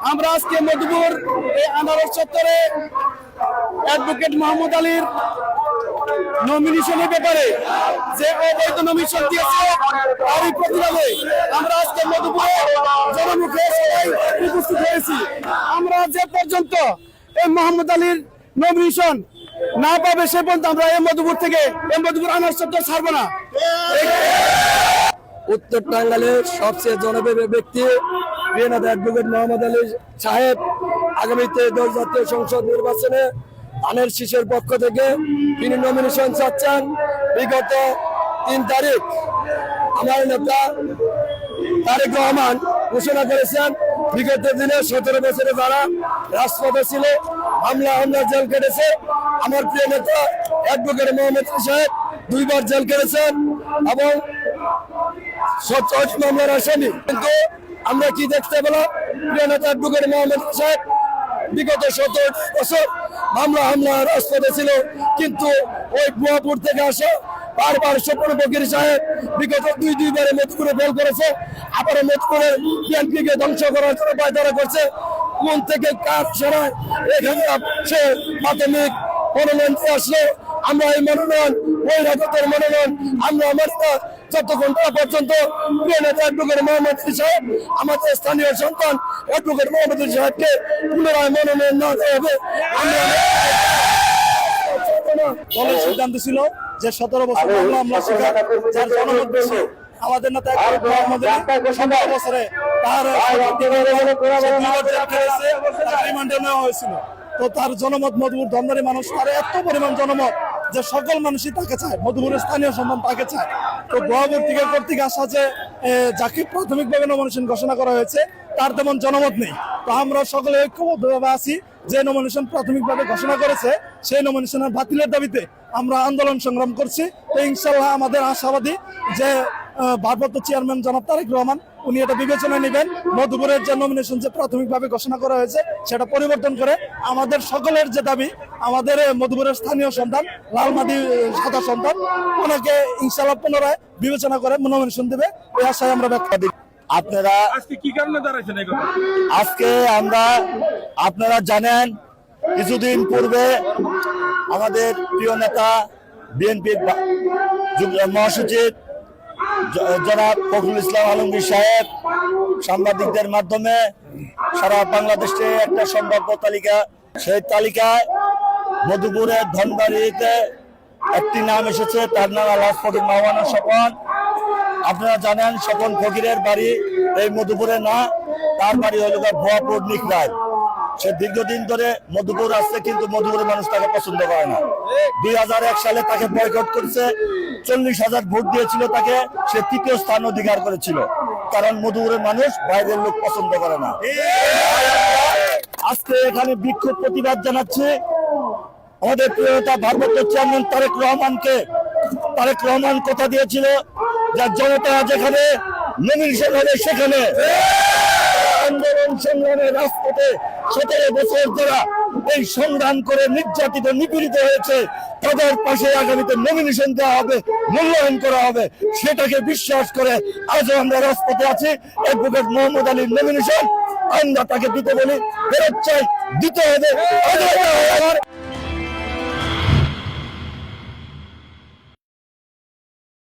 আমরা আজকে মধুপুর এই আনারস চত্বরে অ্যাডভোকেট মোহাম্মদ আলীর নমিনেশনের ব্যাপারে যে অবৈধ নমিনেশন দিয়েছে তারই প্রতিবাদে আমরা আজকে মধুপুরে জনমুখে সবাই উপস্থিত হয়েছি। আমরা যে পর্যন্ত এই মোহাম্মদ আলীর নমিনেশন না পাবে সে পর্যন্ত আমরা এই মধুপুর থেকে এই মধুপুর আনারস চত্বর ছাড়বো না। উত্তর টাঙ্গাইলের সবচেয়ে জনপ্রিয় ব্যক্তি অ্যাডভোকেট মোহাম্মদ আলী সাহেব আগামীতে জাতীয় সংসদ নির্বাচনে ধানের শীষের পক্ষ থেকে তিনি নমিনেশন চাচ্ছেন। বিগত ৩ তারিখ আমার নেতা তারেক রহমান ঘোষণা করেছেন বিগত দিনে 17 বছরে যারা রাজপথে ছিল হামলা জেল কেটেছে। আমার প্রিয় নেতা অ্যাডভোকেট মোহাম্মদ আলী সাহেব 2 বার জেল কেটেছেন এবং 17 মামলার আসামি। কিন্তু আমরা কি দেখতে পেলাম, প্রিয় নেতা অ্যাডভোকেট মোহাম্মদ আলী সাহেব বিগত 17 বছর হামলা রাজপথে ছিল, কিন্তু ওই বুয়াপুর থেকে আসা বারবার স্বপন ফকির সাহেব বিগত দুইবারে মধুপুরে ফেল করেছে, আবার মধুপুরের বিএনপিকে ধ্বংস করার জন্য পায়তারা করছে। কোন থেকে কার সরায় এখানে সে প্রাথমিক মনোনয়ন আসলো, আমরা এই মনোনয়ন ওই রাজতের মনোনয়ন আমরা আমার যতক্ষণ পর্যন্ত প্রিয় নেতা অ্যাডভোকেট মোহাম্মদ আলী সাহেব আমাদের স্থানীয় সন্তান অ্যাডভোকেট মোহাম্মদ আলী সাহেবকে পুনরায় মনোনয়ন না দেওয়া হবে দলের সিদ্ধান্ত ছিল যে 17 বছর মামলা শিকার যার জনমত বেশি আমাদের নেতা মোহাম্মদ আলী 17 বছরে তার রিমান্ডে নেওয়া হয়েছিল। তো তার জনমত মধুপুর ধনবাড়ি মানুষ তার এত পরিমাণ জনমত যে সকল মানুষই তাকে চায়, মধুপুরের স্থানীয় সন্তান তাকে চায়। তো বহাবুর থেকে কর্তৃক আসা যে যাকে প্রাথমিকভাবে নমিনেশন ঘোষণা করা হয়েছে তার তেমন জনমত নেই। তো আমরা সকলে ঐক্যবদ্ধভাবে আছি যে নমিনেশন প্রাথমিকভাবে ঘোষণা করেছে সেই নমিনেশনের বাতিলের দাবিতে আমরা আন্দোলন সংগ্রাম করছি। তো ইনশাল্লাহ আমাদের আশাবাদী যে ভারপ্রাপ্ত চেয়ারম্যান জনাব তারেক রহমান উনি এটা বিবেচনায় নেবেন, মধুপুরের যে নমিনেশন যে প্রাথমিকভাবে ঘোষণা করা হয়েছে সেটা পরিবর্তন করে আমাদের সকলের যে দাবি, আমাদের মধুপুরের স্থানীয় সন্তান লালমাটি সাদা সন্তান ওনাকে ইনশাল্লাহ পুনরায় বিবেচনা করে নমিনেশন দেবে এই আশায় আমরা ব্যক্ত করি। আপনারা আজকে কি কারণে দাঁড়াইছেন? আজকে আপনারা জানেন কিছুদিন পূর্বে আমাদের প্রিয় নেতা বিএনপির মহাসচিব জনাব ফখরুল ইসলাম আলমগীর সাহেব সাংবাদিকদের মাধ্যমে সারা বাংলাদেশে একটা সম্ভাব্য তালিকা, সেই তালিকায় মধুপুরের ধনবাড়িতে একটি নাম এসেছে, তার নাম আলহাজ ফকির মাওলানা স্বপন। আপনারা জানেন স্বপন ফকিরের বাড়ি এই মধুপুরে না, তার বাড়ি হল ভুয়াপুর নিকরায়। সে দীর্ঘদিন ধরে মধুপুর আসছে, কিন্তু মধুপুরের মানুষ তাকে পছন্দ করে না। 2001 সালে তাকে বয়কট করেছে, 40,000 ভোট দিয়েছিল তাকে, সে 3য় স্থান অধিকার করেছিল, কারণ মধুপুরের মানুষ বাইরের লোক পছন্দ করে না। আজকে এখানে বিক্ষোভ প্রতিবাদ জানাচ্ছি আমাদের প্রিয় নেতা ভারপ্রাপ্ত চেয়ারম্যান তারেক রহমানকে। তারেক রহমান কথা দিয়েছিল যে জনতা যেখানে নমিনেশন হবে সেখানে আন্দোলন সংগ্রামের রাজপথে 17 বছর যারা এই সংগ্রাম করে নির্যাতিত নিপীড়িত হয়েছে তাদের পাশে আগামীতে নমিনেশন দেওয়া হবে, মূল্যায়ন করা হবে, সেটাকে বিশ্বাস করে আজও আমরা রাজপথে আছি। অ্যাডভোকেট মোহাম্মদ আলীর নমিনেশন আমরা তাকে দিতে বলি, ফেরত চাই, দিতে হবে।